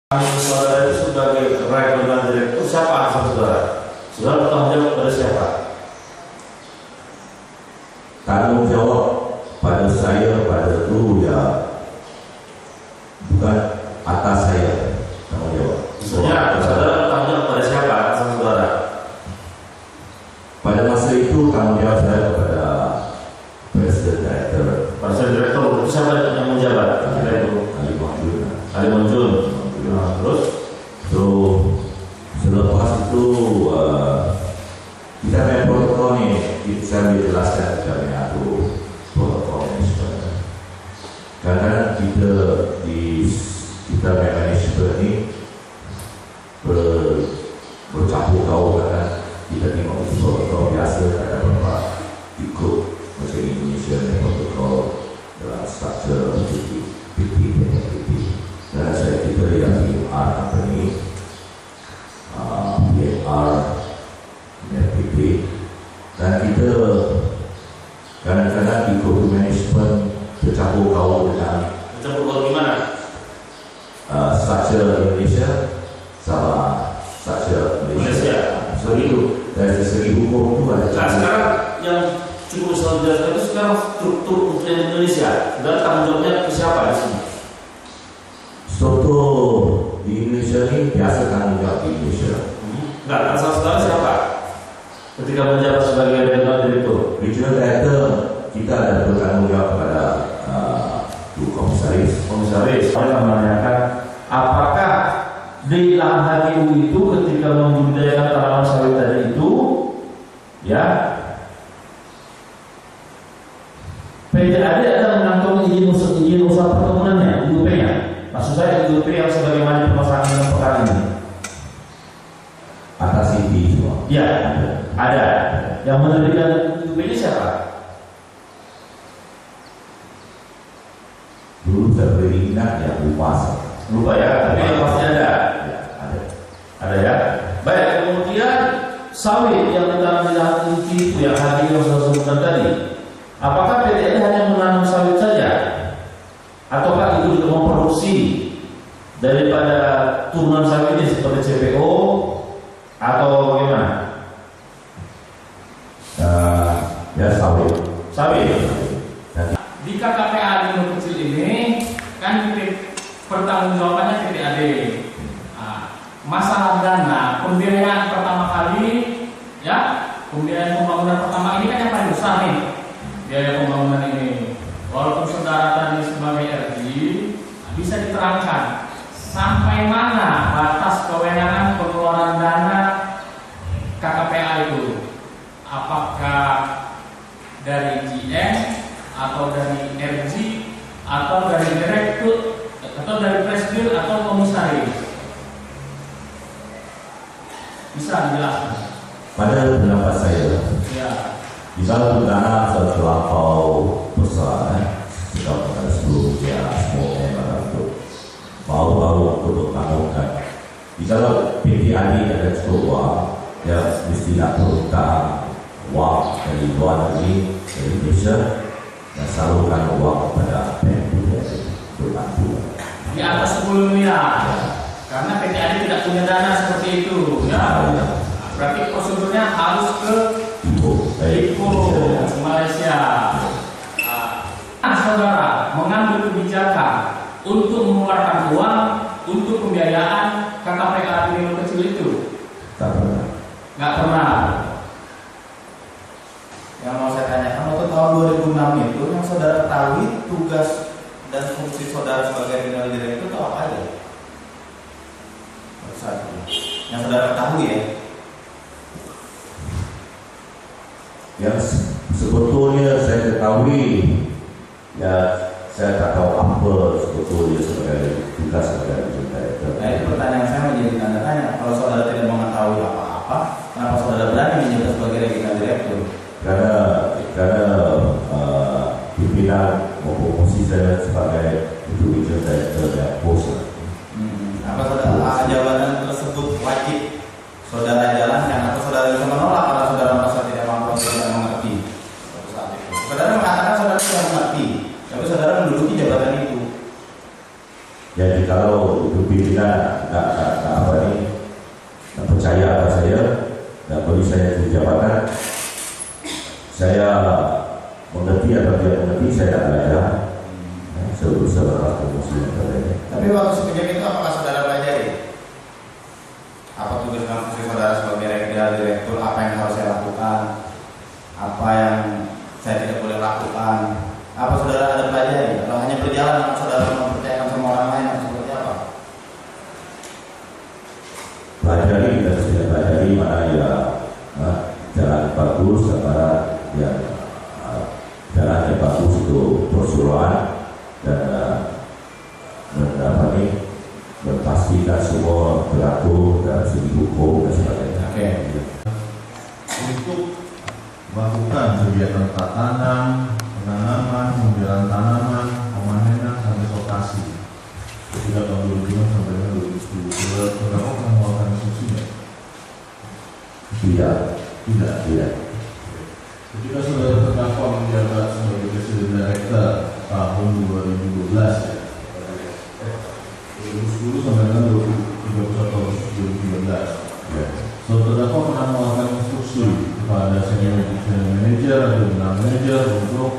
Saudara itu sebagai regional direktur siapa asal saudara? Saudara bertanggung jawab kepada siapa? Tanggung jawab pada saya pada dulu ya, bukan atas saya tanggung jawab. Maksudnya saudara bertanggung jawab kepada siapa asal saudara? Pada masa itu tanggung jawab saya kepada presiden direktur. Presiden direktur itu siapa yang menjabat? Ali Munjul. Nah, terus selepas itu kita punya protokol nih, saya dijelaskan caranya itu protokolnya sebenarnya. Karena kita manajemen ini bercampur kau, karena kita tengok protokol biasa ada beberapa ikut macam Indonesia protokol dalam struktur PP. Dan saya kita yang PR company, PR, PP, dan kita kadang-kadang ikut manajemen bercampur kau dengan bercampur kau gimana? Struktur Indonesia sama struktur Malaysia. So itu dari segi hukum itu ada. Nah, sekarang yang cukup saya jelaskan itu sekarang struktur untuk Indonesia. Dan tanggung jawabnya ke siapa di sini? Struktur di Indonesia ini biasa tanggung jawab di Indonesia. Enggak, asal saudara siapa? Ketika menjabat sebagai regional direktur. Regional director kita ada bertanggung jawab kepada komisaris. Saya menanyakan apakah di lahan HGU itu ketika membudidayakan tanaman sawit tadi itu, ya, PTAD ada mengantongi izin usaha perkebunannya, IUP-nya. Maksud saya IUP yang sebagaimana permasalahan dalam perkara ini. Atas ini semua. Ya, ada. Yang menerbitkan IUP-nya siapa? Dulu saya beri ingat ya, Lupa ya, tapi yang pasti ada. Ada ya. Baik, kemudian sawit yang ditanam di lahan inti itu yang hadir yang saya sebutkan tadi. Apakah PTN hanya menanam sawit saja? Ataukah itu juga memproduksi daripada turunan sawit ini seperti CPO atau bagaimana? Ya sawit. Di KKPA di Gunung Kecil ini kan pertanggungjawabannya PTAD. Masalah dana pembiayaan pertama kali, ya, pembiayaan pembangunan pertama ini kan yang paling besar nih, biaya pembangunan ini. Walaupun saudara tadi sebagai RG bisa diterangkan sampai mana batas kewenangan pengeluaran dana KKPA itu, apakah dari GM atau dari RG atau dari direktur atau dari presiden atau komisaris? Bisa dijelaskan? Pada pendapat saya, Ya. di dalam dana terlampau besar, sudah pada sebelumnya semua yang itu baru untuk bertanggungan. Di dalam PTAD ada cukup uang, ya mesti nak berhutang uang dari luar negeri, dari Indonesia, dan salurkan uang kepada PTAD berbantu. Di atas 10 miliar. Karena PTAD tidak punya dana seperti itu, ya. Berarti prosedurnya harus ke IPO Malaysia. Saudara mengambil kebijakan untuk mengeluarkan uang untuk pembiayaan KKPA di Gunung Kecil itu? Nggak pernah. Yang mau saya tanyakan, waktu tahun 2006 itu yang saudara ketahui tugas dan fungsi saudara sebagai regional direktur itu apa aja? Yang saudara ketahui ya? Yang sebetulnya saya ketahui, ya saya tak tahu apa sebetulnya sebagai tugas sebagai direktur. Nah itu pertanyaan saya menjadi tanda tanya. Kalau saudara tidak mengetahui apa-apa, kenapa saudara berani menjabat sebagai regional direktur? Karena pimpinan mempromosi saya sebagai regional direktur dan bos. Apa saudara jabatan tersebut wajib saudara jalankan atau saudara bisa menolak karena saudara merasa tidak mampu atau tidak mengerti? Saudara mengatakan saudara tidak mengerti, tapi saudara menduduki jabatan itu. Jadi kalau itu pimpinan nggak percaya apa saya, nggak beri saya di jabatan, saya mengerti atau tidak mengerti, saya tidak belajar. Seberapa muslim terjadi. Tapi waktu sekejap itu apakah saudara pelajari? Apa tugas dan fungsi saudara sebagai direktur? Apa yang harus saya lakukan? Apa yang saya tidak boleh lakukan? Apa saudara ada pelajari? Atau hanya berjalan dengan saudara mempercayakan sama orang lain atau seperti apa? Pelajari, kita sudah pelajari mana ya jalan bagus, mana ya jalan yang bagus untuk persuruhan dan memastikan semua berlaku dalam segi hukum dan sebagainya. Oke. Untuk melakukan kegiatan tanam, penanaman, pembelian tanaman, pemanenan sampai rotasi. Ketika tahun 2005 sampai 2010, berapa pernah melakukan instruksinya? Tidak. Ketika saudara terdakwa menjabat sebagai presiden director tahun 2012 ya, 2010 sampai dengan 31 tahun 2013. Ya. Saudara terdakwa pernah melakukan instruksi kepada senior manager atau general manager untuk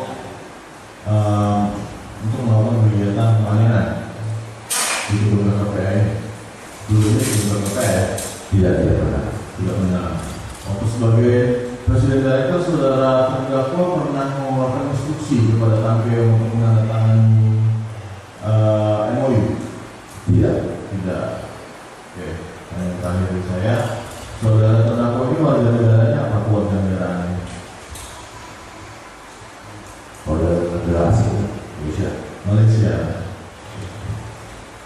melakukan kegiatan pemanenan di beberapa KPA ini. Dulunya di beberapa KPA Tidak pernah. tidak pernah. Waktu sebagai presiden director, saudara terdakwa pernah mengeluarkan instruksi kepada Tampil untuk menandatangani MOU? Tidak. Oke. Yang terakhir dari saya, saudara terdakwa ini warga negaranya apa keluarga negaranya? Oleh negara asing Indonesia. Malaysia.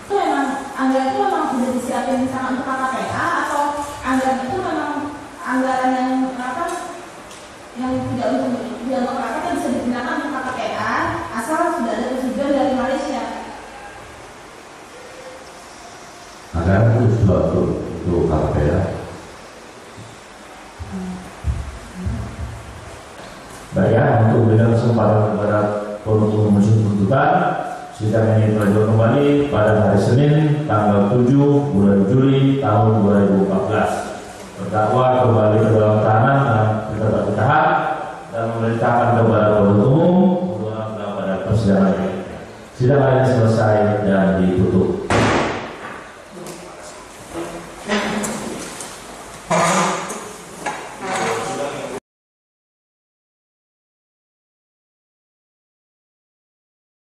Itu memang anggaran itu memang sudah disiapin misalnya untuk KKPA atau anggaran itu memang anggaran yang tidak untuk rakyat yang bisa digunakan untuk KKPA asal sudah ada persetujuan dari Malaysia. Anggaran itu sudah untuk KPA. Baik ya, untuk memberikan kesempatan kepada penuntut umum tuntutan, sidang ini berlanjut kembali pada hari Senin tanggal 7 bulan Juli tahun 2014. Terdakwa kembali ke dalam tahanan dan ditahan dan memerintahkan kepada penuntut umum kepada persidangan ini. Sidang ini selesai dan ditutup.